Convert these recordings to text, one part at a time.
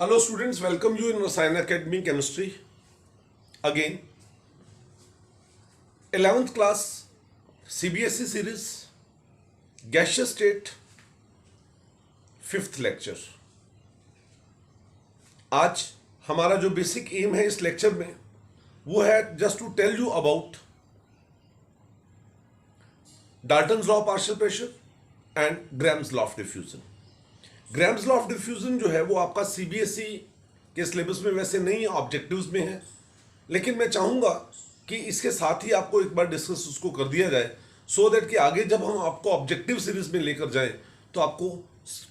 Hello students, welcome you in Rasayan Academy Chemistry. Again, 11th class CBSE series, gaseous state, 5th lecture. आज हमारा जो basic M है इस lecture में वो है just to tell you about Dalton's law of partial pressure and Graham's law of diffusion. Graham's law of diffusion जो है वो आपका सीबीएसई के सिलेबस में वैसे नहीं है, ऑब्जेक्टिव्स में है, लेकिन मैं चाहूँगा कि इसके साथ ही आपको एक बार डिस्कस उसको कर दिया जाए सो दैट कि आगे जब हम आपको ऑब्जेक्टिव सीरीज में लेकर जाएं तो आपको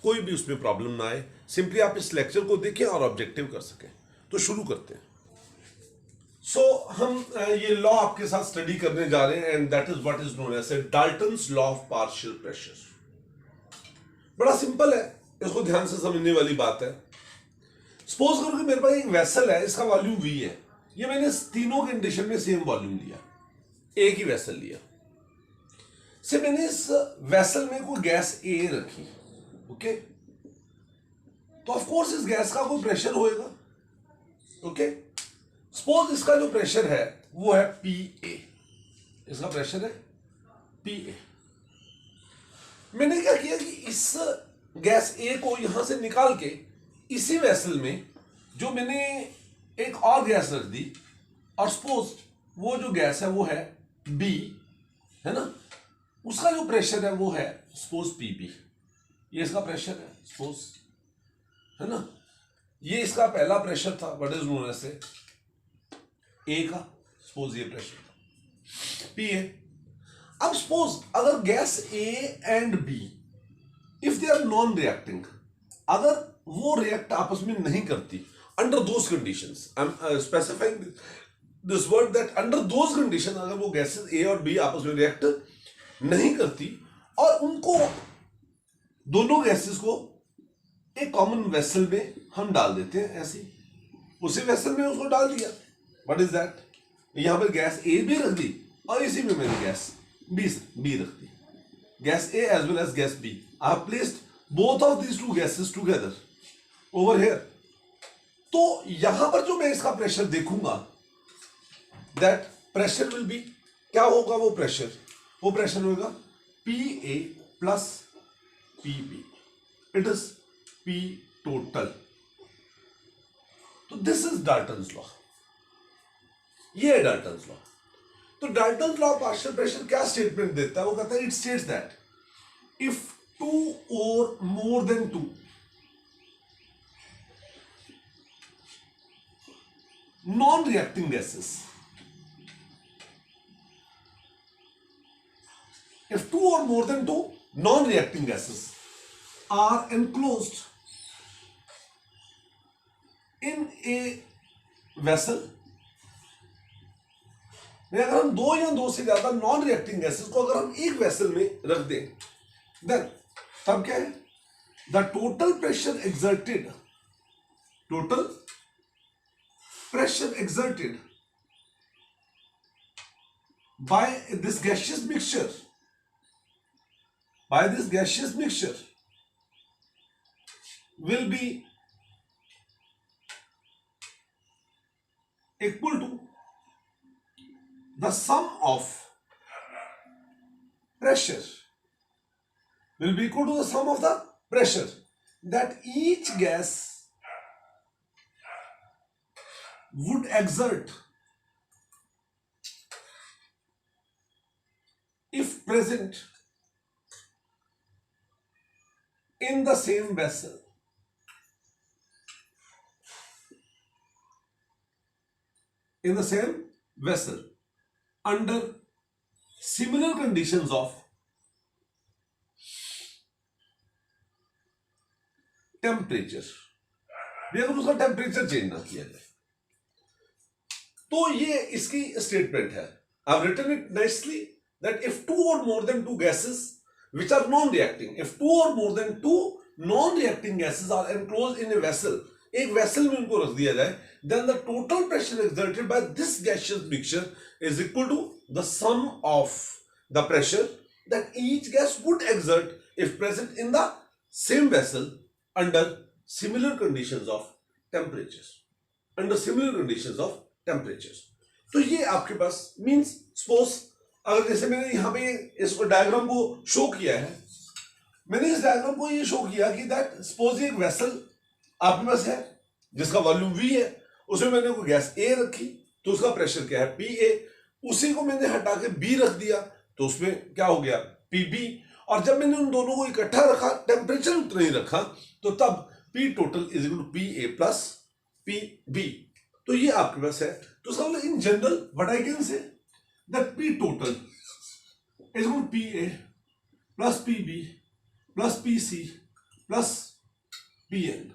कोई भी उसमें प्रॉब्लम ना आए. सिंपली आप इस लेक्चर को देखें और ऑब्जेक्टिव कर सकें. तो शुरू करते हैं. हम ये लॉ आपके साथ स्टडी करने जा रहे हैं and that is what is known as Dalton's law of partial pressure. बड़ा सिंपल है, इसको ध्यान से समझने वाली बात है. सपोज करो कि मेरे पास एक वेसल है, इसका वॉल्यूम V है. ये मैंने तीनों कंडीशन में सेम वॉल्यूम लिया, एक ही वेसल लिया. से मैंने इस वेसल में कोई गैस A रखी. ओके, तो ऑफ कोर्स इस गैस का कोई प्रेशर होएगा. ओके, सपोज इसका जो प्रेशर है वो है PA. इसका प्रेशर है PA. मैंने क्या किया कि इस गैस A को यहां से निकाल के इसी वेसल में जो मैंने एक और गैस रख दी, और सपोज वो जो गैस है वो है B, है ना. उसका जो प्रेशर है वो है सपोज PB. ये इसका प्रेशर है सपोज, है ना. ये इसका पहला प्रेशर था, what is known as A का. सपोज ये प्रेशर PA. अब सपोज अगर gas A and B if they are non reacting, अगर वो रिएक्ट आपस में नहीं करती under those conditions, I am specifying this word that under those condition, अगर वो गैसेस A और B आपस में रिएक्ट नहीं करती और उनको दोनों गैसेस को एक कॉमन वेसल में हम डाल देते हैं, ऐसे उसी वेसल में उसको डाल दिया. व्हाट इज दैट, यहां पर गैस A भी रख दी और इसी में मैंने गैस B रख दी. Gas A as well as gas B. I have placed both of these two gases together over here. तो यहां पर जो मैं इसका प्रेशर देखूंगा, that pressure will be, क्या होगा वो प्रेशर होगा PA plus PB. It is P total. तो this is Dalton's law. ये है Dalton's law. तो Dalton's law of partial pressure क्या स्टेटमेंट देता है? वो कहता है it states that if two or more than two non reacting gases, if two or more than two non-reacting gases are enclosed in a vessel, अगर हम दो या दो से ज्यादा नॉन रिएक्टिंग गैसेस को अगर हम एक वेसल में रख दें, देन तब क्या है, the total pressure exerted by this gaseous mixture will be equal to the sum of pressure will be equal to the sum of the pressure that each gas would exert if present in the same vessel. Under similar conditions of temperature, भी अगर उसका temperature change ना किया जाए. तो ये इसकी statement है. I have written it nicely that if two or more than two gases which are non-reacting, if two or more than two non-reacting gases are enclosed in a vessel, एक vessel में उनको रख दिया जाए, then the total pressure exerted by this gaseous mixture is equal to the sum of the pressure that each gas would exert if present in the same vessel under similar conditions of temperature under similar conditions of temperature. तो ये आपके पास means suppose अगर जैसे मैंने यहाँ पे इसको diagram को शो किया है, मैंने इस डायग्राम को ये शो किया कि दैट सपोज एक वेसल आपके पास है जिसका वॉल्यूम V है, उसमें मैंने कोई गैस A रखी तो उसका प्रेशर क्या है PA, उसी को मैंने हटा के B रख दिया तो उसमें क्या हो गया PB, और जब मैंने उन दोनों को इकट्ठा रखा टेम्परेचर उतना ही रखा तो तब P total is equal to PA plus PB। तो ये आपके पास है। तो उसका मतलब in general what I can say that P total is equal to PA plus PB plus PC plus PN।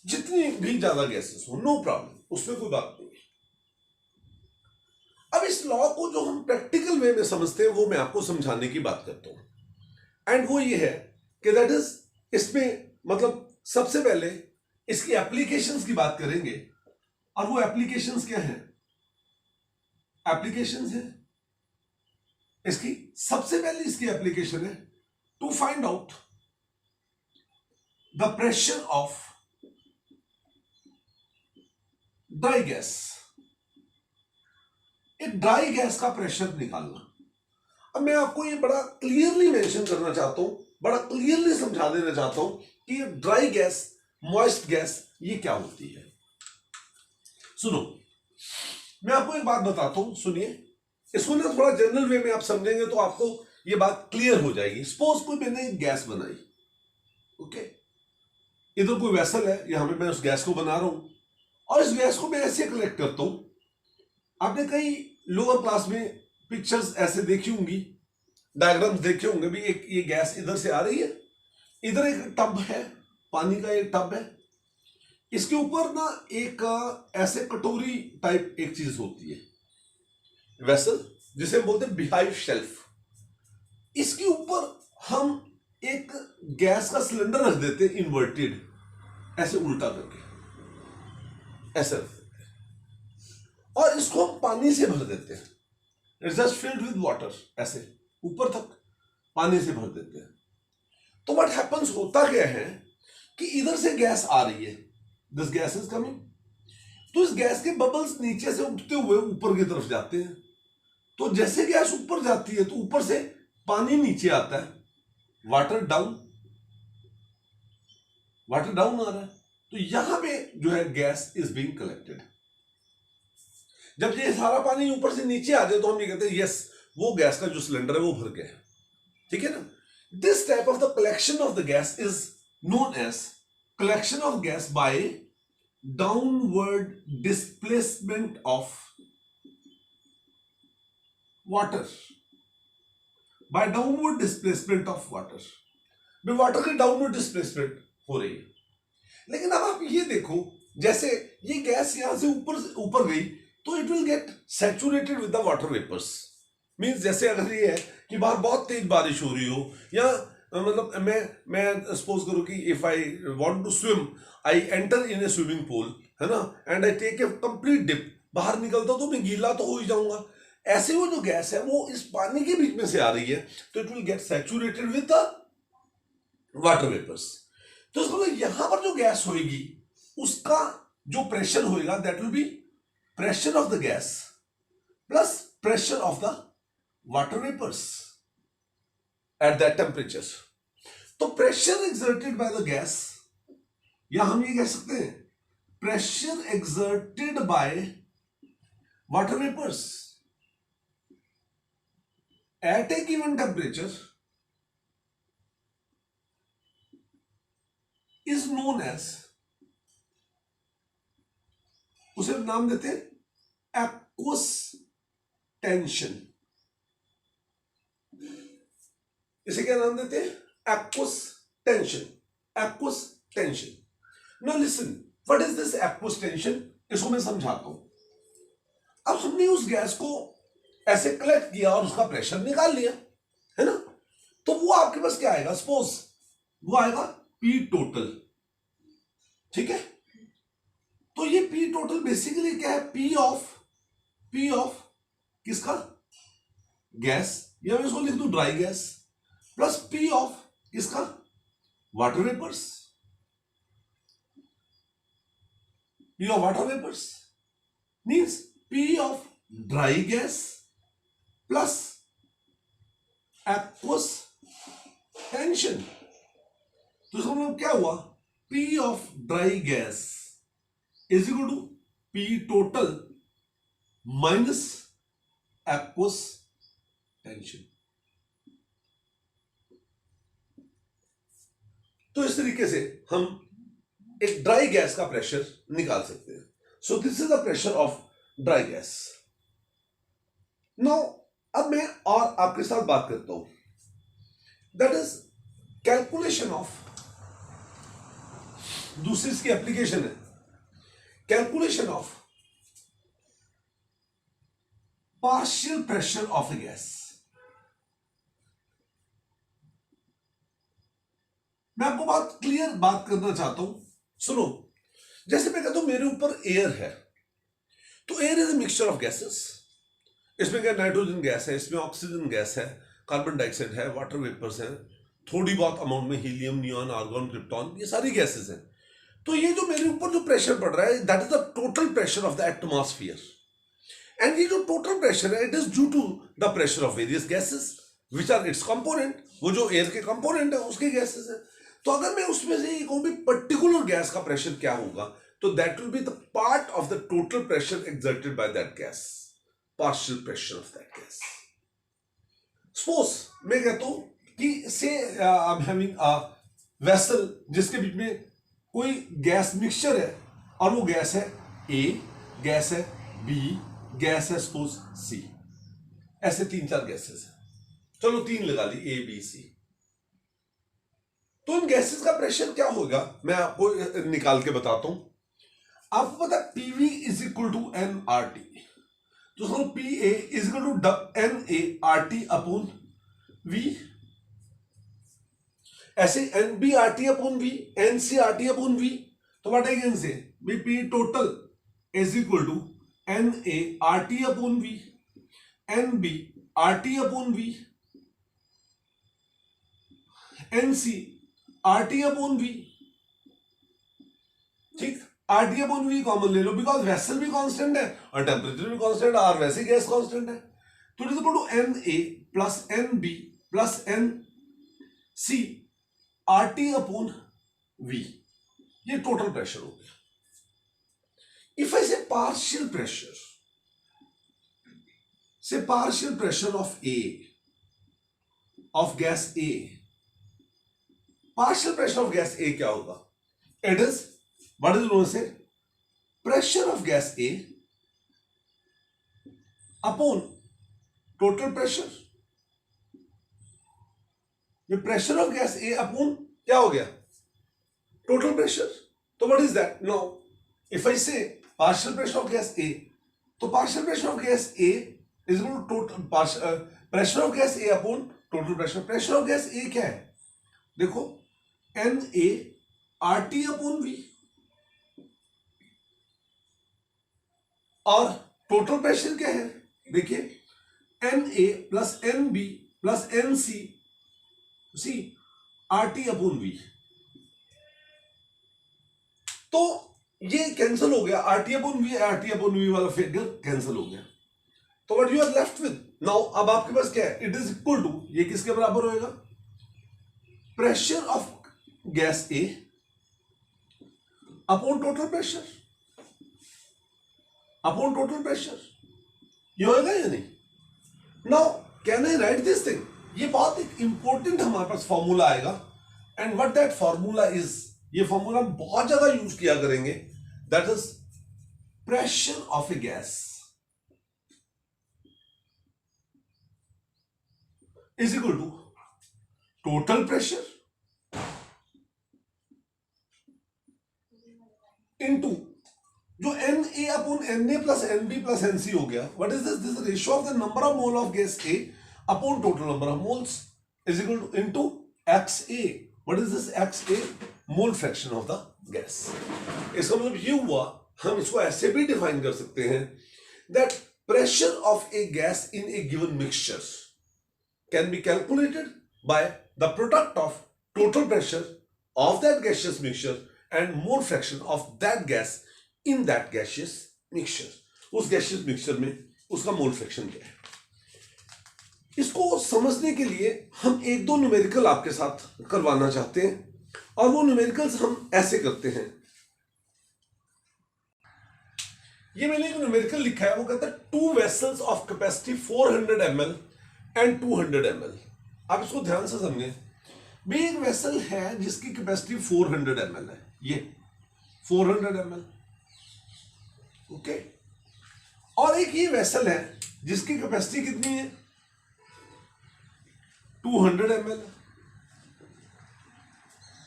जितनी भी ज्यादा गैसेस हो नो प्रॉब्लम, उसमें कोई बात नहीं। अब इस लॉ को जो हम प्रैक्टिकल वे में समझते हैं वो मैं आपको समझाने की बात करता हूं, एंड वो ये है कि दैट इज इसमें मतलब सबसे पहले इसकी एप्लीकेशंस की बात करेंगे, और वो एप्लीकेशंस क्या हैं? एप्लीकेशंस है इसकी सबसे पहले इसकी एप्लीकेशन है to find out the pressure of dry gas. एक ड्राई गैस का प्रेशर निकालना। अब मैं आपको ये बड़ा क्लियरली मेंशन करना चाहता हूं, बड़ा क्लियरली समझा देना चाहता हूं कि ये ड्राई गैस मॉइस्ट गैस ये क्या होती है। सुनो, मैं आपको एक बात बताता हूं, सुनिए। इसको ना थोड़ा जनरल वे में आप समझेंगे तो आपको ये बात क्लियर हो जाएगी। सपोज कोई मैंने एक गैस बनाई, ओके, इधर कोई वेसल है, यहां पे मैं उस गैस को बना रहा हूं, और इस गैस को मैं ऐसे कलेक्ट करता हूं। आपने कई लोअर क्लास में पिक्चर्स ऐसे देखी होंगी, डायग्राम्स देखे होंगे भी, एक ये गैस इधर से आ रही है, इधर एक टब है, पानी का एक टब है, इसके ऊपर ना एक ऐसे कटोरी टाइप एक चीज होती है, वेसल, जिसे हम बोलते हैं बिहाइव शेल्फ। इसके ऊपर हम एक गैस का सिलेंडर रख देते हैं इन्वर्टेड, ऐसे उल्टा करके ऐसे रख देते हैं, और इसको हम पानी से भर देते हैं। It's just filled with water, ऐसे ऊपर तक पानी से भर देते हैं। तो व्हाट हैपेंस, होता क्या है कि इधर से गैस आ रही है, दिस गैस इज कमिंग, तो इस गैस के बबल्स नीचे से उठते हुए ऊपर की तरफ जाते हैं। तो जैसे गैस ऊपर जाती है तो ऊपर से पानी नीचे आता है, वाटर डाउन, वाटर डाउन आ रहा है। तो यहां पे जो है गैस इज बीइंग कलेक्टेड। जब ये सारा पानी ऊपर से नीचे आ जाए तो हम ये कहते हैं यस, वो गैस का जो सिलेंडर है वो भर गया, ठीक है ना। This type of the collection of the gas is known as collection of gas by downward displacement of water, by downward displacement of water. भाई वाटर की डाउनवर्ड डिस्प्लेसमेंट हो रही है। लेकिन अब आप ये देखो, जैसे ये गैस यहां से ऊपर गई तो it will get saturated with the water vapours. Means जैसे अगर ये है कि बाहर बहुत तेज बारिश हो रही हो, या मतलब मैं सपोज करूं कि if I want to swim, I enter in a swimming pool, है ना, and I take a complete dip, बाहर निकलता तो मैं गीला तो हो ही जाऊंगा। ऐसे वो जो गैस है वो इस पानी के बीच में से आ रही है, तो it will get saturated with the water vapours. तो इसको यहां पर जो गैस होगी उसका जो प्रेशर होगा that will be pressure of the gas plus pressure of the water vapours at that temperature. तो pressure exerted by the gas, या हम ये कह सकते हैं pressure exerted by water vapours at a given temperature is known as, उसे नाम देते हैं एक्वस टेंशन। इसे क्या नाम देते हैं? Aqueous tension, aqueous tension. Now listen, what is this aqueous tension? इसको मैं समझाता हूं। अब हमने उस गैस को ऐसे कलेक्ट किया और उसका प्रेशर निकाल लिया, है ना, तो वो आपके पास क्या आएगा? सपोज वो आएगा P टोटल, ठीक है। तो ये P टोटल बेसिकली क्या है? P ऑफ किसका? गैस, या मैं इसको लिख दूं dry gas, plus P of किसका? Water vapours. P of water vapors means P of dry gas plus aqueous tension. तो इसका मतलब क्या हुआ? P of dry gas is equal to P total minus aqueous tension. तो इस तरीके से हम एक ड्राई गैस का प्रेशर निकाल सकते हैं. So this is the pressure of dry gas. Now अब मैं और आपके साथ बात करता हूं, दैट इज कैलकुलेशन ऑफ, दूसरी इसकी एप्लीकेशन है, calculation of partial pressure of A gas. मैं आपको बात करना चाहता हूं. सुनो, जैसे मैं कहता हूं मेरे ऊपर एयर है, तो air is a mixture of gases. इसमें क्या नाइट्रोजन गैस है, इसमें ऑक्सीजन गैस है, कार्बन डाइऑक्साइड है, वाटर वेपर्स हैं, थोड़ी बहुत अमाउंट में हीलियम, नियॉन, आर्गन, क्रिप्टॉन, ये सारी गैसेस हैं. तो ये जो मेरे ऊपर जो प्रेशर पड़ रहा है, that is the total pressure of the atmosphere. And ये जो टोटल प्रेशर है, it is due to the pressure of various gases which are its component. वो जो एयर के कंपोनेंट है उसके गैसेस है. तो अगर मैं उसमें से ये कहूं भी पर्टिकुलर गैस का प्रेशर क्या होगा, तो that will be the part of the total pressure exerted by that gas, partial pressure of that gas. Suppose मैं कहता हूं कि से I am having a vessel जिसके बीच में कोई गैस मिक्सचर है, और वो गैस है ए, गैस है बी, गैस है सपोज सी. ऐसे 3-4 गैसेस हैं, चलो 3 लगा ली, ए बी सी. तो इन गैसेस का प्रेशर क्या होगा मैं आपको निकाल के बताता हूं. आपको पता है PV is equal to N R T. तो समझो P A is equal to N A R T upon V. ऐसे N B R T upon V, N C R T upon V. तो what I can say B P total is equal to N A R T upon V, N B R T upon V, N C R T upon V. ठीक, R T upon we common ले लो, because vessel भी constant है और temperature भी constant है और वैसे gas constant है. तो it is equal to N A plus N B plus N C R T upon V. ये टोटल प्रेशर हो गया. If I say partial pressure of A, of gas A, partial pressure of gas A क्या होगा? It is what is known से pressure of gas A upon total pressure. ये pressure of gas A upon क्या हो गया? Total pressure. तो what is that? Now if I say partial pressure of gas A, तो partial pressure of gas A is equal to total pressure of gas A upon total pressure. Pressure of gas A क्या है? देखो N A R T upon V, और total pressure क्या है? देखिए N A plus N B plus N C R T upon V. तो ये cancel हो गया, आर टी अपॉन वी वाला फिगर कैंसिल हो गया. तो what you are left with now, अब आपके पास क्या है? इट इज इक्वल टू, ये किसके बराबर होएगा? Pressure of gas A upon total pressure, upon total pressure. ये होएगा या नहीं? Now can I write this thing? ये बहुत एक इंपॉर्टेंट हमारे पास फॉर्मूला आएगा. And what that formula is, ये फॉर्मूला हम बहुत ज्यादा यूज किया करेंगे. That is pressure of A gas is equal to total pressure into जो N A upon N A plus N B plus N C हो गया. What is this? This ratio of the number of mole of gas A upon total number of moles is equal to into X A. What is this? X A mole fraction of the gas. इसका मतलब ये हुआ, हम इसको ऐसे भी define कर सकते हैं that pressure of A gas in A given mixture can be calculated by the product of total pressure of that gaseous mixture and mole fraction of that gas in that gaseous mixture, उस gaseous mixture में उसका mole fraction क्या है। इसको समझने के लिए हम एक दो न्यूमेरिकल आपके साथ करवाना चाहते हैं, और वो न्यूमेरिकल्स हम ऐसे करते हैं। ये मैंने एक न्यूमेरिकल लिखा है, वो कहता है 2 vessels of capacity 400 ml and 200 ml। आप इसको ध्यान से समझें। भी एक वेसल है जिसकी कैपेसिटी 400 ml है, ये 400 ml, ओके। और एक ये वेसल है जिसकी कैपेसिटी कितनी है, 200 ml,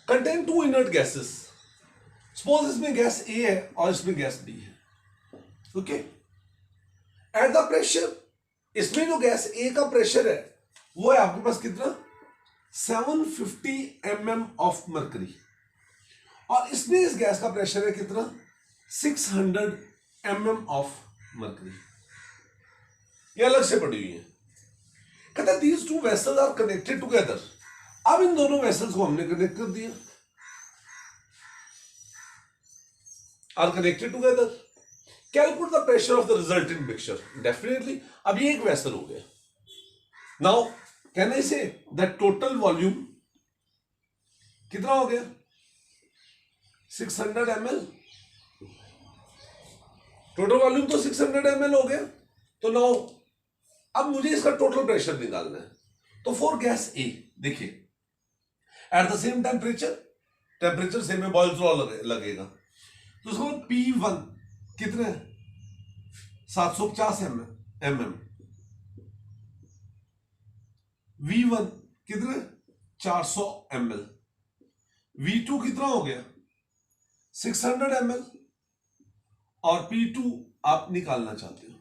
contain 2 inert gases. Suppose इसमें गैस ए है और इसमें गैस बी है, ओके। एट द प्रेशर, इसमें जो गैस ए का प्रेशर है वो है आपके पास कितना, 750 mm ऑफ मरकरी, और इसमें इस गैस का प्रेशर है कितना, 600 mm ऑफ मरकरी। ये अलग से पड़ी हुई है। कहता है these two vessels are connected together. अब इन दोनों वेसल्स को हमने कनेक्ट कर दिया, are connected together. Calculate the pressure of the resulting mixture. Definitely अब ये एक वेसल हो गया। Now can I say that total volume कितना हो गया, 600 ml। टोटल वॉल्यूम तो 600 ml हो गया। तो नाउ अब मुझे इसका टोटल प्रेशर निकालना है। तो फॉर गैस ए देखिए, at the same temperature, temperature same है, बॉयल्स लॉ लगेगा। तो उसको P1 कितने, 750 mm, V1 कितने, 400 ml, V2 कितना हो गया, 600 ml, और P2 आप निकालना चाहते हो,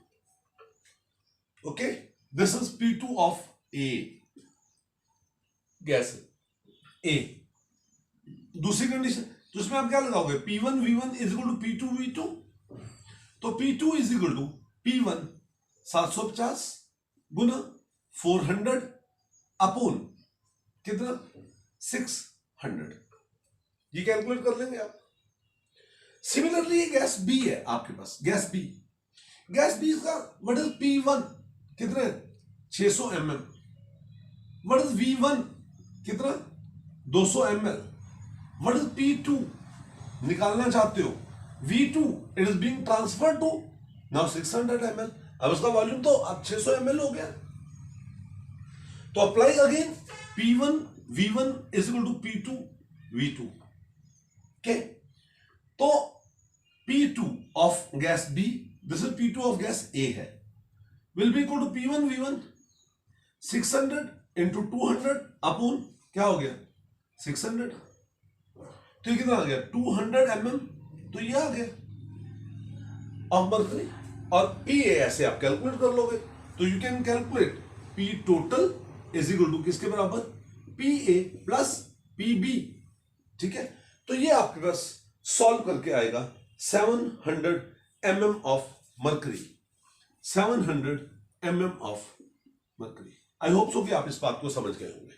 okay. This is P2 of A, gas A. दूसरी कंडीशन, तो उसमें आप क्या लगाओगे, P1 V1 is equal to P2 V2। तो P2 is equal to P1 750 गुना 400 अपोन कितना, 600। ये कैलकुलेट कर लेंगे आप। सिमिलरली ये गैस बी है आपके पास, गैस बी। गैस बी का व्हाट इज P1 कितना, 600 mm। व्हाट इज V1 कितना, 200 ml। व्हाट इज P2 निकालना चाहते हो, V2 it is being transferred to now 600 ml। अब उसका वॉल्यूम तो अब 600 ml हो गया। तो apply again, P1 V1 is equal to P2 V2, okay. तो P2 of gas B, this is P2 of gas A है, will be equal to P1 V1 600 into 200 upon क्या हो गया, 600। तो ये कितना आ गया, 200 mm। तो ये आ गया ऑफ मर्करी। और P A ऐसे आप कैलकुलेट कर लोगे। तो you can calculate P total is equal to किसके बराबर, PA प्लस PB, ठीक है। तो ये आपके पास सॉल्व करके आएगा 700 mm of mercury, 700 mm of mercury. I hope so कि आप इस बात को समझ गए होंगे।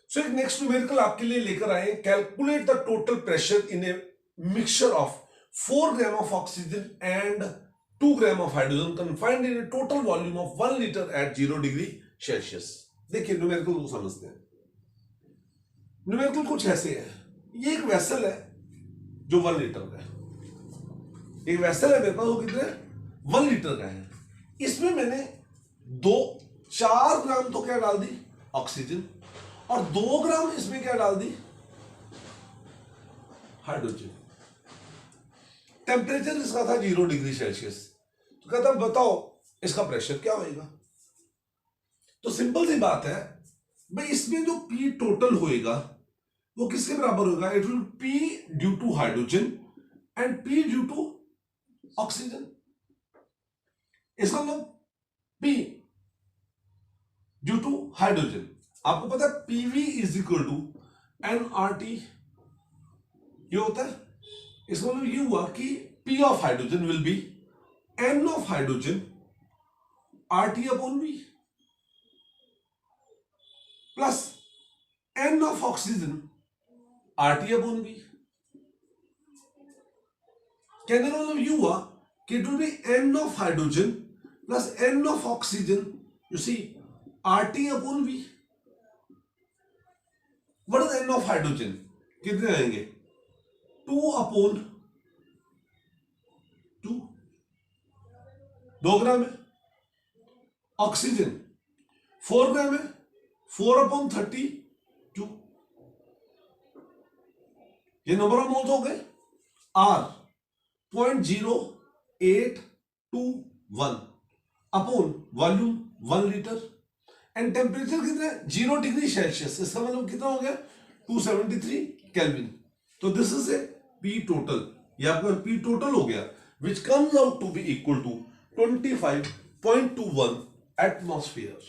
सो एक नेक्स्ट न्यूमेरिकल आपके लिए लेकर आए, calculate the total pressure in a mixture of 4 gram of oxygen and 2 gram of hydrogen confined in A total volume of 1 litre at 0 degree Celsius. देखिए न्यूमेरिकल को समझते हैं। न्यूमेरिकल कुछ ऐसे है, ये एक वेसल है जो 1 लीटर का है। एक वेसल है मेरे पास, वो कितने 1 लीटर का है। इसमें मैंने 4 ग्राम तो क्या डाल दी, ऑक्सीजन, और 2 ग्राम इसमें क्या डाल दी, हाइड्रोजन। टेम्परेचर इसका था 0 डिग्री सेल्सियस। तो कहता बताओ इसका प्रेशर क्या होगा। तो सिंपल सी बात है भाई, इसमें जो P टोटल होएगा वो किसके बराबर होगा, it will P due to hydrogen and P due to oxygen. इसका मतलब P ड्यू टू हाइड्रोजन। आपको पता है PV is equal to nRT, ये होता है। इसका मतलब ये हुआ कि P of hydrogen will be N of hydrogen RT upon V plus N of oxygen RT upon V। कहने का मतलब यू हुआ कि it will be n of hydrogen plus n of oxygen, you see RT upon V। What is n of hydrogen, कितने आएंगे 2 upon 2, 2 ग्राम है। Oxygen 4 ग्राम है, 4 अपॉन 32, ये नंबर ऑफ मोल्स हो गए। R 0.0821 upon volume 1 litre and temperature कितने 0 degree Celsius, इसका मतलब कितना हो गया 273 केल्विन। तो this is a P total, ये आपका P टोटल हो गया which comes out to be equal to 25.21 atmosphere.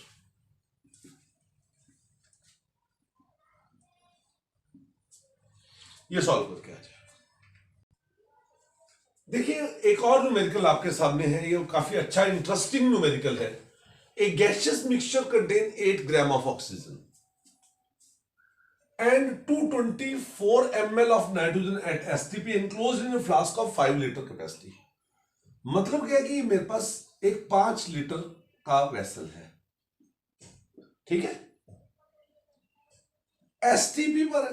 ये सॉल्व करके आ जाए। देखिए एक और न्यूमेरिकल आपके सामने है, ये काफी अच्छा इंटरेस्टिंग न्यूमेरिकल है। A gaseous mixture contain 8 gram of oxygen and 224 ml of nitrogen at STP enclosed in a flask of 5 liter capacity। मतलब क्या है कि मेरे पास एक 5 लीटर का वेसल है, ठीक है, STP पर है,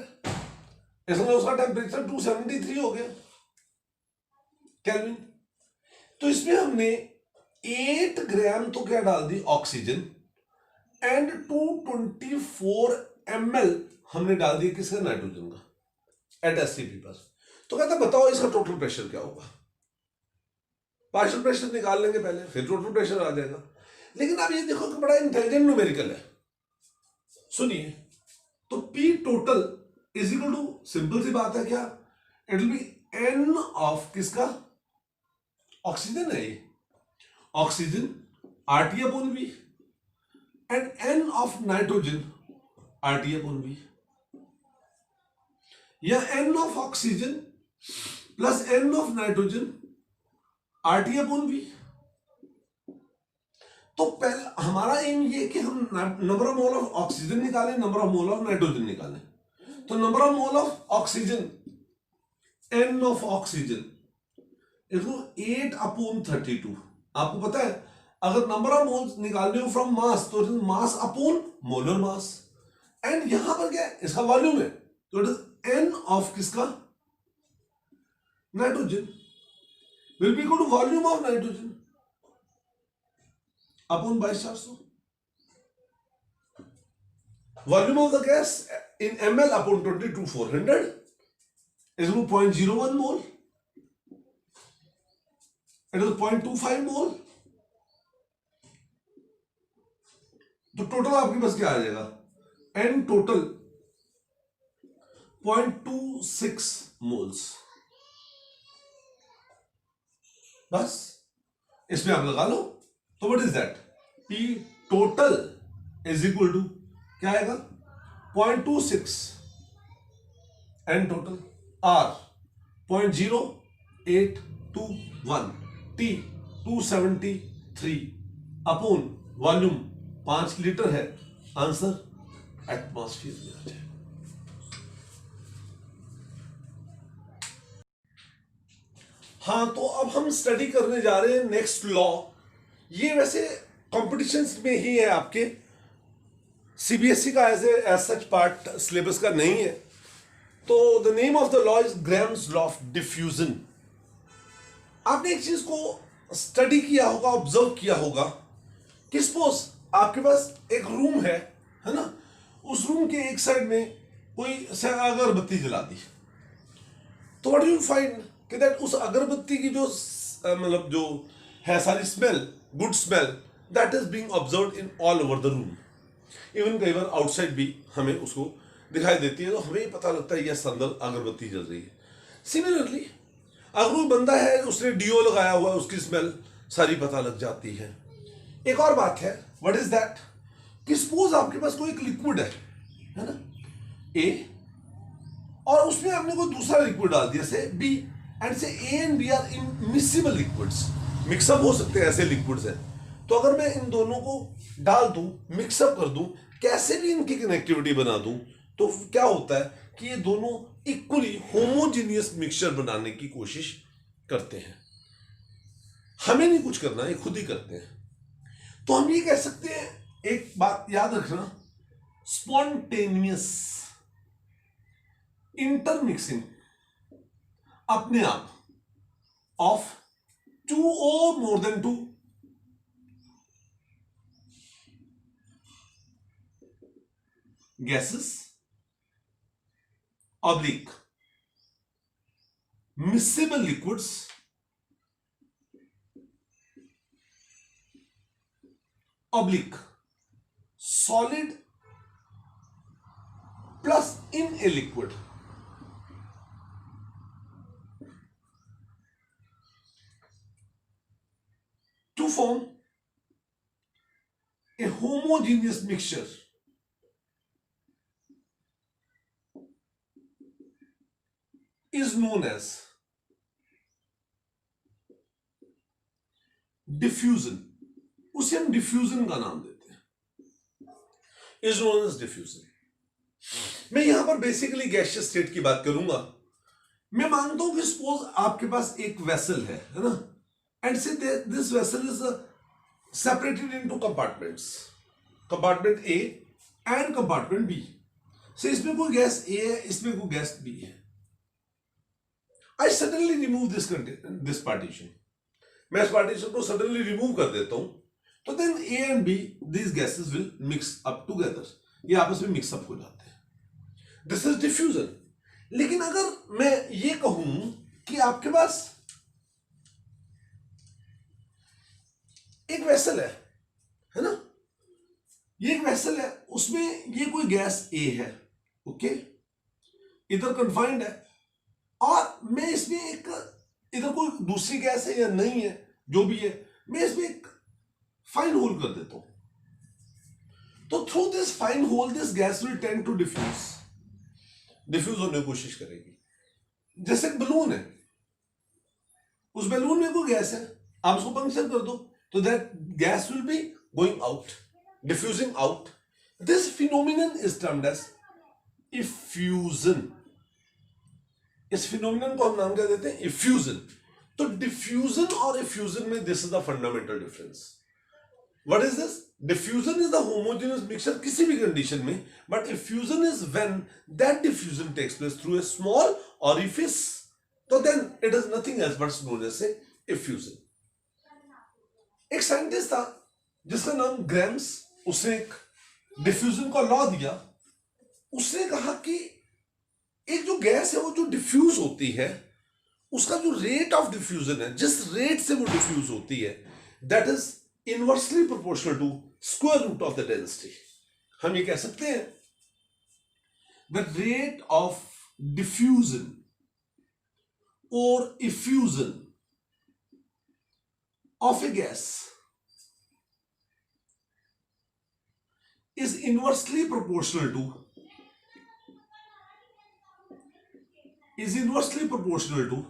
इसमें उसका टेम्परेचर 273 हो गया केल्विन। तो इसमें हमने 8 ग्राम तो क्या डाल दी ऑक्सीजन एंड 224 ml हमने डाल दिया किसका नाइट्रोजन का एट STP पर। तो कहता बताओ इसका टोटल प्रेशर क्या होगा। पार्शियल प्रेशर निकाल लेंगे पहले, फिर टोटल प्रेशर आ जाएगा। लेकिन अब ये देखो कि बड़ा इंटेलिजेंट न्यूमेरिकल है, सुनिए। तो P total is equal to, simple सी बात है क्या, it will be N of किसका, ऑक्सीजन है ये, oxygen RT upon V and N of nitrogen RT upon V, या N of oxygen plus N of nitrogen RT upon V। तो पहले हमारा एम ये कि हम number of mole of oxygen निकालें, number of mole of nitrogen निकालें। तो number of mole of oxygen N of oxygen 8 upon 32। आपको पता है अगर नंबर ऑफ मोल्स निकालने हो फ्रॉम मास तो mass upon molar mass, and यहां पर क्या है इसका वॉल्यूम है, तो इट इज N ऑफ किसका nitrogen will be equal to volume of nitrogen upon 2200, volume of the gas in ml upon 22,400 is 0.01 mole, it is 0.25 mole। तो total आपके पास क्या आ जाएगा, n टोटल 0.26 मोल्स। बस इसमें आप लगा लो। तो what is that, P total is equal to क्या आएगा 0.26 N टोटल, R 0.0821, T 273 अपॉन वॉल्यूम 5 लीटर है, आंसर एटमॉस्फेयर में आ जाए। हाँ तो अब हम स्टडी करने जा रहे हैं नेक्स्ट लॉ। ये वैसे कॉम्पिटिशन्स में ही है आपके, CBSE का एज सच पार्ट सिलेबस का नहीं है। तो the name of the law is grams law of diffusion. आपने एक चीज को स्टडी किया होगा, ऑब्जर्व किया होगा कि सपोज आपके पास एक रूम है ना, उस रूम के एक साइड में कोई अगरबत्ती जला दी, तो व्हाट यू फाइंड कि दैट उस अगरबत्ती की जो मतलब जो है सारी smell, good smell, that is being observed in all over the room. Even कई बार आउटसाइड भी हमें उसको दिखाई देती है, तो हमें पता लगता है यस अंदर अगरबत्ती जल रही है। सिमिलरली अगर कोई बंदा है उसने डीओ लगाया हुआ है, उसकी स्मेल सारी पता लग जाती है। एक और बात है, व्हाट इज दैट, कि सपोज आपके पास कोई एक लिक्विड है ना A, और उसमें आपने कोई दूसरा लिक्विड डाल दिया say B, and say A and B are immiscible liquids, mix up हो सकते हैं, ऐसे लिक्विड्स हैं। तो अगर मैं इन दोनों को डाल दूं, मिक्सअप कर दूं, कैसे भी इनकी कनेक्टिविटी बना दूं, तो क्या होता है कि ये दोनों इक्वली होमोजीनियस मिक्सचर बनाने की कोशिश करते हैं, हमें नहीं कुछ करना, ये खुद ही करते हैं। तो हम ये कह सकते हैं, एक बात याद रखना, स्पॉन्टेनियस इंटरमिक्सिंग अपने आप of 2 or more than 2 gases oblique miscible liquids oblique solid plus in a liquid to form a homogeneous mixture is known as diffusion. उसे हम डिफ्यूजन का नाम देते हैं, इज नोन एज डिफ्यूजन। मैं यहां पर बेसिकली गैसियस स्टेट की बात करूंगा। मैं मानता हूं कि सपोज आपके पास एक वेसल है ना, and say this vessel is separated into compartments, compartment A and compartment B. Say इसमें कोई गैस ए है, इसमें कोई गैस बी है। I suddenly remove this partition, मैं इस पार्टीशन को सडनली रिमूव कर देता हूं, तो then A and B these gases will mix up together, ये आपस में मिक्सअप हो जाते हैं। This is diffusion. लेकिन अगर मैं ये कहूं कि आपके पास एक वेसल है ना, ये एक वेसल है, उसमें ये कोई गैस ए है, ओके, इधर कन्फाइंड है, और मैं इसमें एक इधर कोई दूसरी गैस है या नहीं है, जो भी है, मैं इसमें एक फाइन होल कर देता हूं। तो through this fine hole this gas will tend to diffuse होने की कोशिश करेगी। जैसे एक बलून है, उस बलून में कोई गैस है, आप उसको पंक्चर कर दो, तो that gas will be going out, diffusing out. This phenomenon is termed as effusion. इस फिनोमिनन को हम नाम क्या देते हैं, इफ्यूजन। तो डिफ्यूजन और इफ्यूजन में this is the fundamental difference. What is this? Diffusion is the homogeneous mixture किसी भी कंडीशन में, but effusion is when that diffusion takes place through a small orifice, तो then it is nothing else but known as effusion. एक scientist था जिसका नाम grams, उसने एक डिफ्यूजन का लॉ दिया। उसने कहा कि एक जो गैस है वो जो डिफ्यूज होती है, उसका जो रेट ऑफ डिफ्यूजन है, जिस रेट से वो डिफ्यूज होती है, that is inversely proportional to square root of the density. हम ये कह सकते हैं द रेट ऑफ डिफ्यूजन और effusion of A gas is inversely proportional to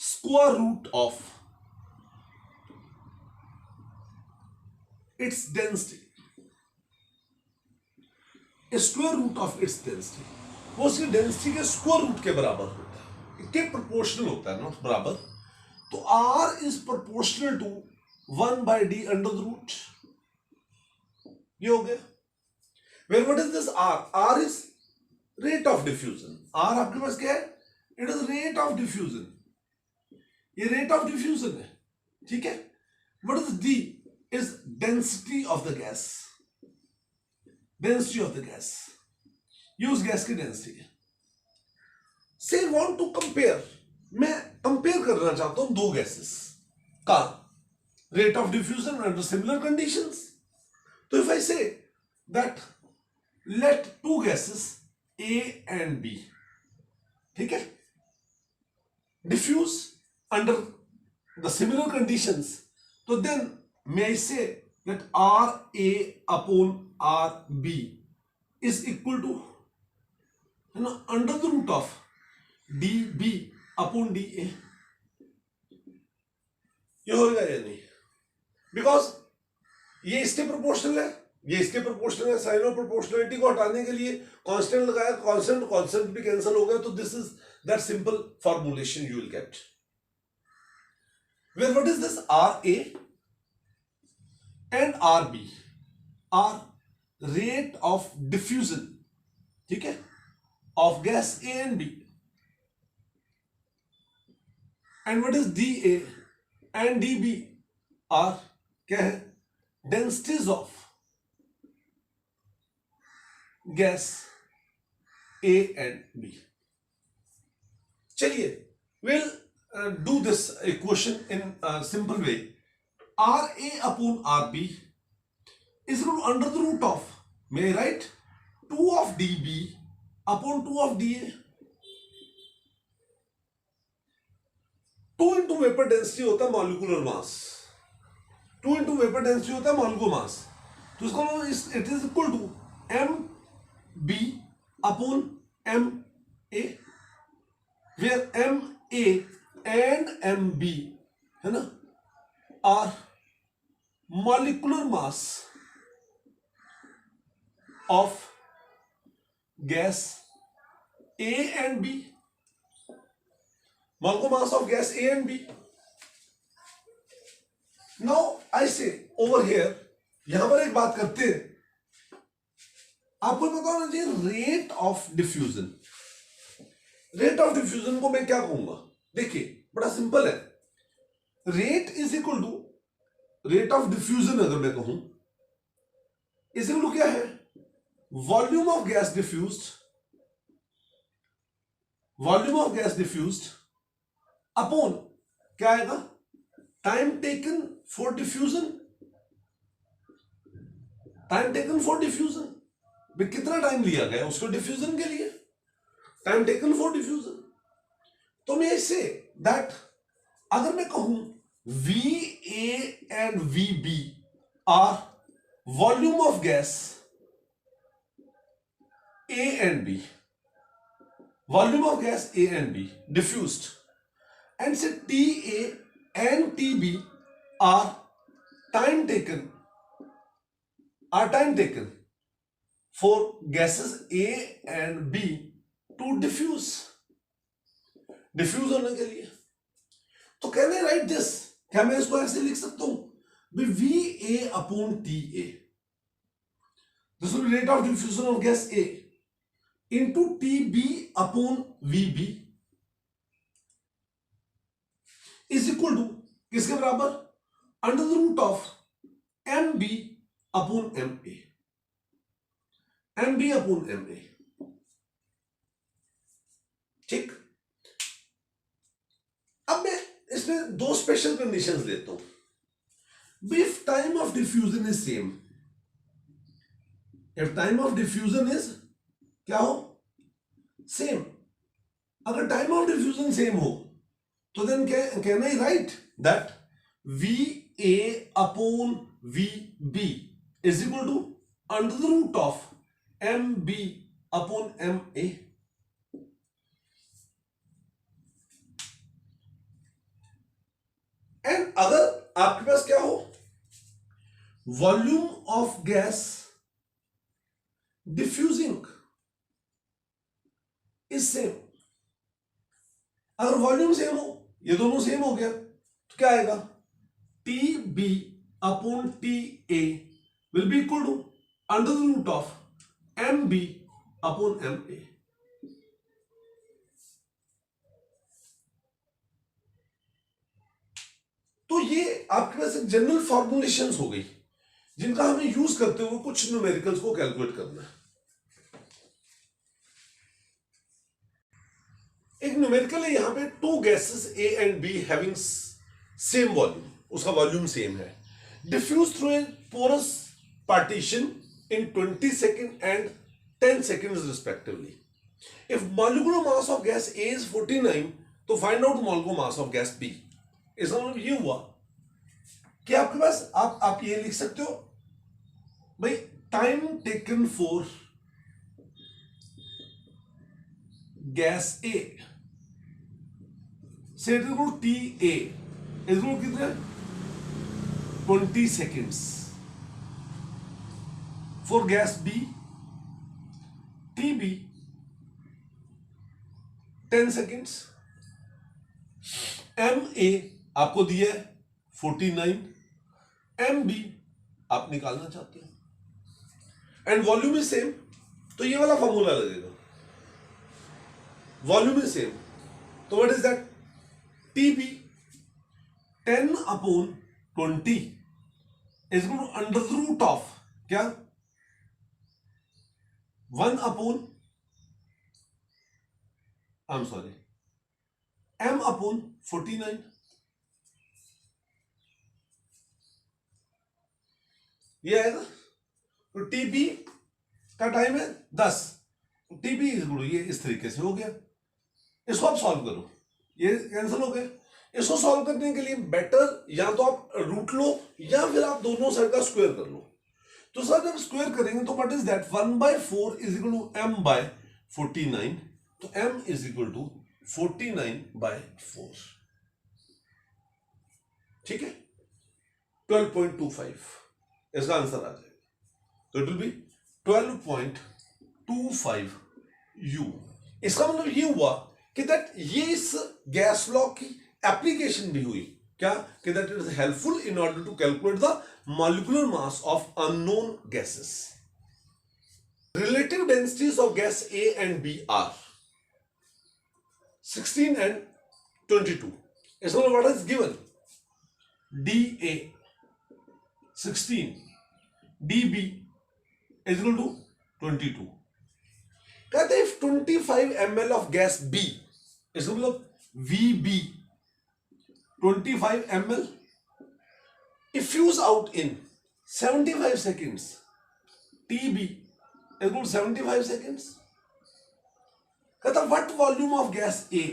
square root of its density, square root of its density. वो उसकी density के square root के बराबर होता है, के प्रोपोर्शनल होता है, नॉट बराबर। तो R is proportional to 1/d under the root, ये हो गया। Well what is this R? R is rate of diffusion. R आपके पास क्या है? It is rate of diffusion, ये रेट ऑफ डिफ्यूजन है, ठीक है। What is D? Is density of the gas, density of the gas, ये उस गैस की डेंसिटी है। से वांट टू कंपेयर, मैं कंपेयर करना चाहता हूं दो गैसेस का rate of diffusion under similar conditions. तो if I say that let two gases A and B, ठीक है, diffuse under the similar conditions, तो then may I say that RA upon RB is equal to, है ना, under the root of DB upon DA। ये होगा या नहीं? Because ये इसके प्रोपोर्शनल है, ये इसके प्रोपोर्शनल है। साइन ऑफ प्रोपोर्शनलिटी को हटाने के लिए कांस्टेंट लगाया, कांस्टेंट भी कैंसिल हो गया, तो this is that simple formulation you will get. Where what is this? RA and RB are rate of diffusion, ठीक है, of gas A and B. And what is DA and DB are क्या है? Densities of gas A and B. चलिए, we'll do this equation in a simple way. RA upon RB is equal to under the root of, may I write 2 of DB upon 2 of DA. 2 into vapor density होता है molecular mass, 2 into vapor density होता है molecular mass, तो इसको it is equal to MB upon MA, where MA and MB है ना are molecular mass of gas A and B. Molecular mass of gas A and B. Now I say over here, यहां पर एक बात करते हैं, आपको पता होना चाहिए rate of diffusion. Rate of diffusion को मैं क्या कहूंगा? देखिए बड़ा सिंपल है. Rate is equal to rate of diffusion, अगर मैं कहूं इज इक्वल टू क्या है? Volume of gas diffused, volume of gas diffused upon क्या आएगा? Time taken for diffusion. Time taken for diffusion, कितना टाइम लिया गया उसको डिफ्यूजन के लिए? Time taken for diffusion. तो मैं इससे दैट अगर मैं कहूं VA and VB are volume of gas A and B, volume of gas A and B diffused, and say TA and TB are time taken for gases A and B to diffuse होने के लिए. तो can I write this? क्या मैं इसको ऐसे लिख सकता हूं? VA upon TA, this will be rate of diffusion of gas A, into TB upon VB is equal to किसके बराबर? Under the root of MB upon MA, MB upon MA. ठीक. अब मैं इसमें दो स्पेशल कंडीशंस लेता हूं. If time of diffusion is same, if time of diffusion is क्या हो? सेम. अगर टाइम ऑफ डिफ्यूजन सेम हो तो then can I write that VA upon VB is equal to under the root of MB upon MA. And अगर आपके पास क्या हो? Volume of gas diffusing is same. अगर वॉल्यूम सेम हो, ये दोनों सेम हो गया, तो क्या आएगा? TB upon TA will be equal to under the root of MB upon MA. तो ये आपके पास एक जनरल फॉर्मुलेशंस हो गई जिनका हमें यूज करते हुए कुछ न्यूमेरिकल्स को कैलकुलेट करना है. एक न्यूमेरिकल है यहां पे, 2 gases A and B having same volume, उसका वॉल्यूम सेम है, diffuse through a porous partition in 20 second and 10 seconds respectively. If molecular mass of gas A is 49, तो find out molecular mass of gas B. इसका मतलब ये हुआ कि आपके पास आप ये लिख सकते हो भाई, time taken for gas A say TA कितने? 20 seconds. For gas B TB 10 seconds. M A आपको दिया है 49, एम बी आप निकालना चाहते हो एंड वॉल्यूम इज सेम, तो ये वाला फॉर्मूला लगेगा। वॉल्यूम इज सेम, तो what is that? TB 10/20 is equal to under the root of क्या 1/49 ये आएगा। तो टीबी का टाइम है 10, टीबी ये इस तरीके से हो गया। इसको आप सॉल्व करो, ये कैंसिल हो गया। इसको सॉल्व करने के लिए बेटर या तो आप रूट लो या फिर आप दोनों साइड का स्क्वायर कर लो। तो सर जब स्क्वायर करेंगे तो what is that? 1/4 is equal to m/49, तो m इज इक्वल टू 49/4, ठीक है। 12.25 इसका आंसर आ जाएगा। तो इट विल बी 12.25 u। इसका मतलब ये हुआ कि दैट ये इस गैस लॉ की एप्लीकेशन भी हुई क्या कि that it is helpful in order to calculate the molecular mass of unknown gases. Relative densities of gas A and B are 16 and 22. इसमें what is given? dA 16, dB is equal to 22. कहते हैं if 25 ml of gas B, इसका मतलब VB 25 ml diffuse out in 75 seconds, TB equal to 75 seconds. कहता what volume of gas A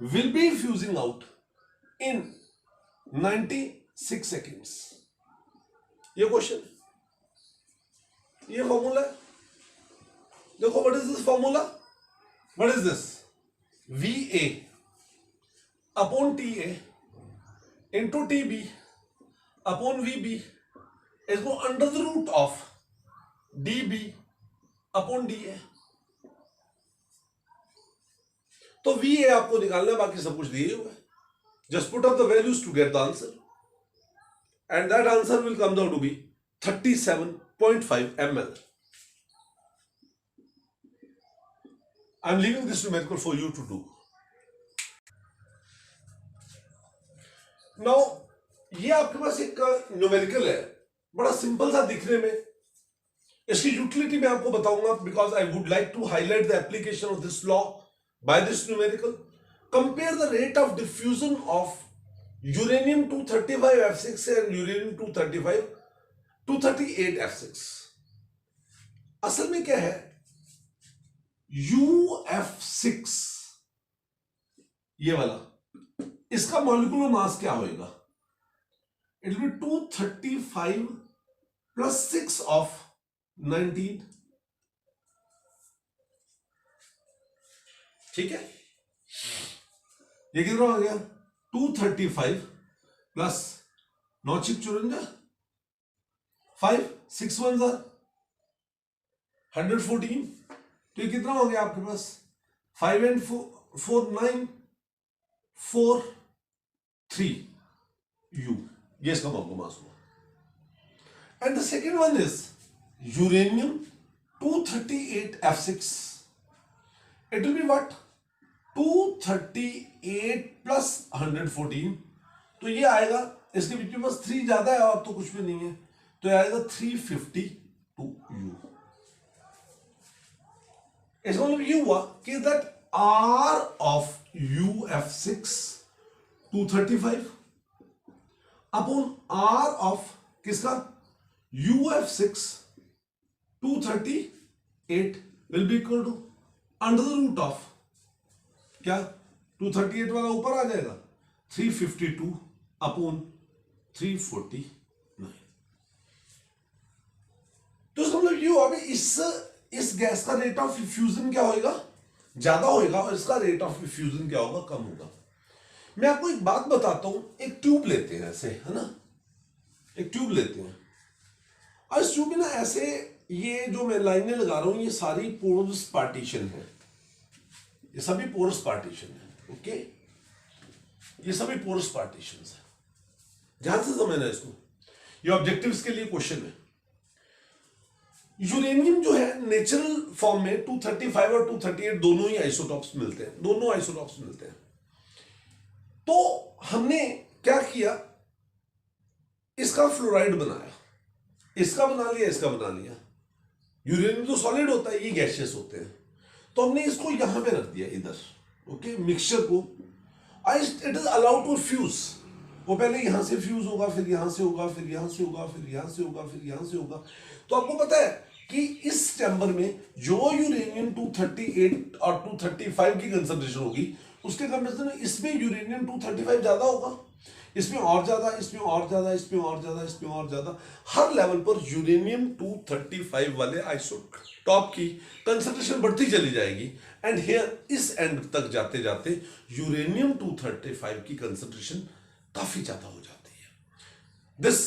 will be fusing out in 96 seconds? ये question, ये formula है। देखो what is this formula? What is this? VA upon TA into TB upon VB is under the root of dB upon DA। तो VA आपको निकालना है, बाकी सब कुछ दिए हुए है। Just put up the values to get the answer and that answer will come out to be 37.5 ml. I am leaving this numerical for you to do. Now ये आपके पास एक न्यूमेरिकल है, बड़ा सिंपल सा दिखने में। इसकी यूटिलिटी मैं आपको बताऊंगा because I would like to highlight the application of this law by this numerical. Compare the rate of diffusion of uranium 235F6 and uranium 238F6। असल में क्या है UF6 ये वाला, इसका मॉलिक्यूलर मास क्या होएगा? It will B 235 plus 6 of 19, ठीक है। ये कितना हो गया? 235 प्लस 9 6 54, 5 6 1 114। तो ये कितना हो गया आपके पास? 5 and 4 9 4 3 U, ये इसका मॉलिक्यूलर मास हुआ। And the second one is uranium 238F6, it will be what? 238 plus 114, तो ये आएगा, इसके बीच में बस 3 ज्यादा है और तो कुछ भी नहीं है, तो ये आएगा 352U। इसका मतलब ये हुआ कि that R of UF6 235 upon R of किसका? UF6 238 will be equal to under the root of क्या? 238 वाला ऊपर आ जाएगा, 352 अपॉन 349। तो इसका मतलब ये हुआ इस गैस का रेट ऑफ फ्यूजन क्या होगा? ज्यादा होगा, और इसका रेट ऑफ फ्यूजन क्या होगा? कम होगा। मैं आपको एक बात बताता हूं, एक ट्यूब लेते हैं ऐसे, है ना, एक ट्यूब लेते हैं और इस ट्यूब में ना ऐसे, ये जो मैं लाइनें लगा रहा हूं ये सारी पोर्स पार्टीशन है, ये सभी पोरस पार्टीशन है। ओके, ये सभी पोरस पार्टीशन है, ध्यान से समझना इसको, ये ऑब्जेक्टिव्स के लिए क्वेश्चन है। यूरेनियम जो है नेचुरल फॉर्म में 235 और 238 दोनों ही आइसोटॉप्स मिलते हैं, दोनों आइसोटॉप्स मिलते हैं। तो हमने क्या किया, इसका फ्लोराइड बनाया, इसका बना लिया, इसका बना लिया। यूरेनियम तो सॉलिड होता है, ये गैसियस होते हैं, तो हमने इसको यहां पे रख दिया इधर। ओके, मिक्सचर को it is allowed to fuse. वो पहले यहां से फ्यूज होगा, फिर यहां से होगा, फिर यहां से होगा, फिर यहां से होगा, फिर यहां से होगा। तो आपको पता है कि इस चैम्बर में जो यूरेनियम 238 और 235 की कंसंट्रेशन होगी, उसके कंपैरिजन में इसमें यूरेनियम 235 ज्यादा होगा, इसमें और ज्यादा, इसमें और ज्यादा, इसमें और ज्यादा, इसमें और ज्यादा। हर लेवल पर यूरेनियम 235 वाले आइसोटॉप की कंसंट्रेशन बढ़ती चली जाएगी, एंड हियर इस एंड तक जाते जाते यूरेनियम 235 की कंसंट्रेशन काफी ज्यादा हो जाती है। This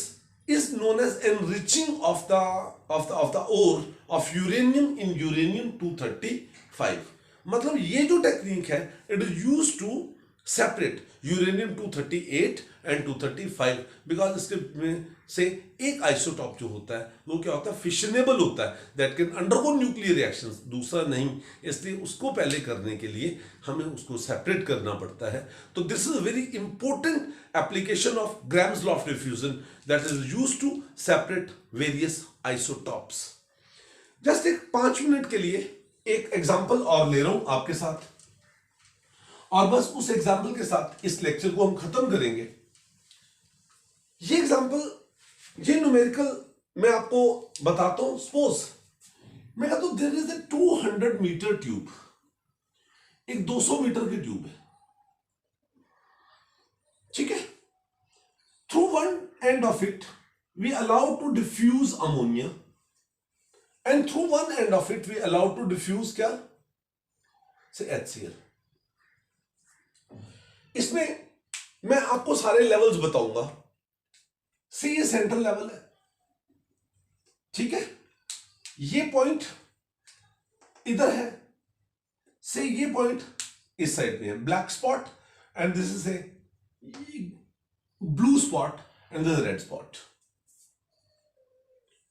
is known as enriching of the ore of uranium in uranium 235। मतलब ये जो टेक्निक है, it is used to separate uranium 238 and 235, because इसके में से एक आइसोटॉप जो होता है वो क्या होता है, फिशनेबल होता है, that can undergo nuclear reactions, दूसरा नहीं। इसलिए उसको पहले करने के लिए हमें उसको सेपरेट करना पड़ता है। तो this is a very important application of Graham's law of diffusion that is used to separate various isotopes. Just एक 5 मिनट के लिए एक एग्जांपल और ले रहा हूं आपके साथ, और बस उस एग्जांपल के साथ इस लेक्चर को हम खत्म करेंगे। ये एग्जांपल, ये न्यूमेरिकल मैं आपको बताता हूं। सपोज मैं कहता हूं there is a 200 metre tube, एक 200 मीटर की ट्यूब है, ठीक है। Through one end of it we allow to diffuse ammonia, and through one end of it we allow to diffuse क्या, से HCl। इसमें मैं आपको सारे लेवल्स बताऊंगा। सी ये सेंट्रल लेवल है, ठीक है, ये पॉइंट इधर है, से ये पॉइंट इस साइड में है, black spot, and this is A blue spot and this red spot.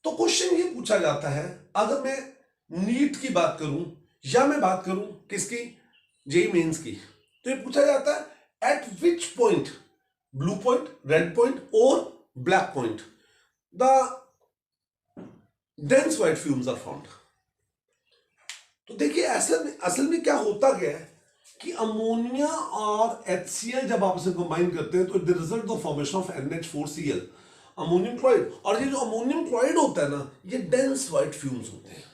तो क्वेश्चन ये पूछा जाता है, अगर मैं नीट की बात करूं या मैं बात करूं किसकी, जेईई मेंस की, तो ये पूछा जाता है at which point, blue point, red point or black point, the dense white fumes are found। तो देखिए असल में क्या होता गया है कि अमोनिया और HCl जब आप इसे कंबाइन करते हैं तो the result the formation of NH4Cl, ammonium chloride. और ये जो अमोनियम क्लोराइड होता है ना, ये डेंस व्हाइट फ्यूम्स होते हैं।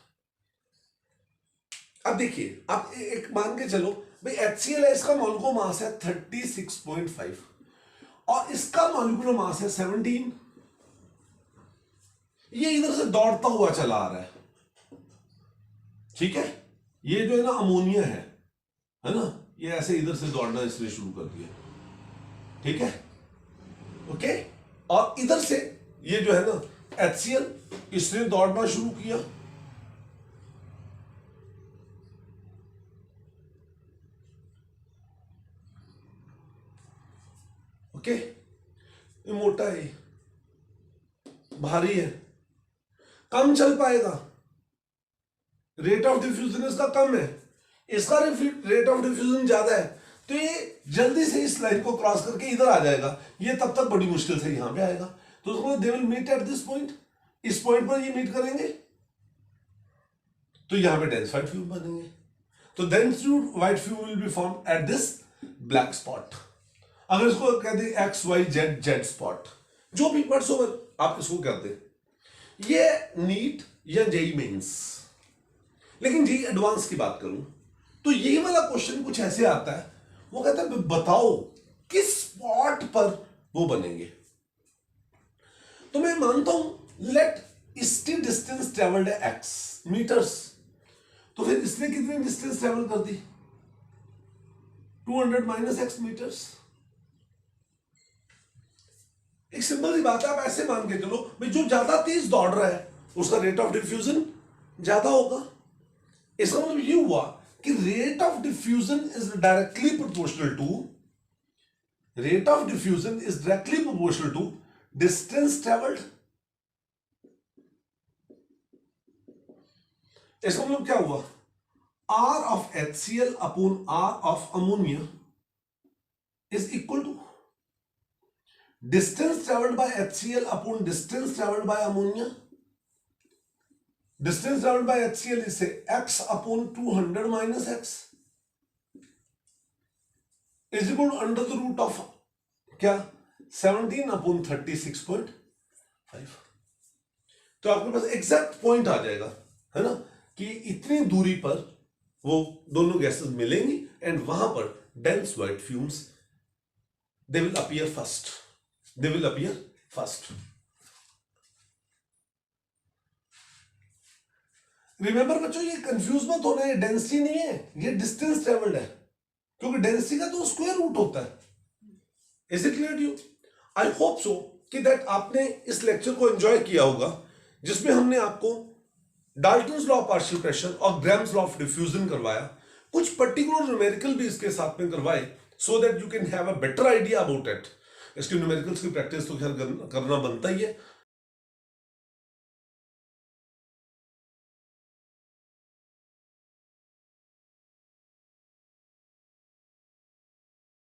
अब देखिए, आप एक मान के चलो भाई HCl है, इसका मॉलिक्यूलर मास है 36.5 और इसका मॉलिक्यूलर मास है 17। ये इधर से दौड़ता हुआ चला आ रहा है, ठीक है। ये जो है ना अमोनिया है ना, ये ऐसे इधर से दौड़ना इसने शुरू कर दिया, ठीक है, ओके। और इधर से ये जो है ना HCl, इसने दौड़ना शुरू किया, ओके। ये मोटा है, भारी है, कम चल पाएगा, रेट ऑफ डिफ्यूजन इसका कम है, इसका रेट ऑफ डिफ्यूजन ज्यादा है, तो ये जल्दी से इस लाइन को क्रॉस करके इधर आ जाएगा, ये तब तक बड़ी मुश्किल से यहां पे आएगा। तो उसको they will meet at this point, इस पॉइंट पर ये मीट करेंगे, तो यहां पे डेंस व्हाइट फ्यूम बनेंगे। तो dense white fume will be form at this black spot. अगर इसको कह दे XYZ जेड स्पॉट, जो भी वर्ड्स ओवर आप इसको कहते हैं, ये नीट या जेईई मेंस। लेकिन जेईई एडवांस की बात करूं तो यही वाला क्वेश्चन कुछ ऐसे आता है, वो कहता है बताओ किस स्पॉट पर वो बनेंगे। तो मैं मानता हूं लेट इसकी डिस्टेंस ट्रेवल्ड है x मीटर्स, तो फिर इसने कितनी डिस्टेंस ट्रेवल कर दी, 200 माइनस x मीटर्स। एक सिंपल सी बात है, आप ऐसे मान के चलो भाई जो ज्यादा तेज दौड़ रहा है उसका रेट ऑफ डिफ्यूजन ज्यादा होगा। इसका मतलब ये हुआ कि rate of diffusion is directly proportional to distance travelled. इसका मतलब क्या हुआ, R of HCl upon R of ammonia is equal to distance traveled by HCl upon distance traveled by ammonia. Distance traveled by HCl is say x upon 200 minus x is equal to under the root of क्या 17 upon 36.5। तो आपके पास exact point आ जाएगा, है ना, कि इतनी दूरी पर वो दोनों गैसेस मिलेंगी एंड वहां पर dense white fumes they will appear first. Remember बच्चों, ये कंफ्यूज मत होना, ये डेंसिटी नहीं है, ये डिस्टेंस ट्रेवल्ड है, क्योंकि डेंसिटी का तो स्क्वायर रूट होता है। Is it clear to you? I hope so कि दैट आपने इस लेक्चर को एंजॉय किया होगा, जिसमें हमने आपको Dalton's law of partial pressure और ग्राम्स लॉ ऑफ डिफ्यूजन करवाया, कुछ पर्टिकुलर न्यूमेरिकल भी इसके साथ में करवाए, so that you can have a better idea about it. इसके न्यूमेरिकल्स की प्रैक्टिस तो खैर करना बनता ही है,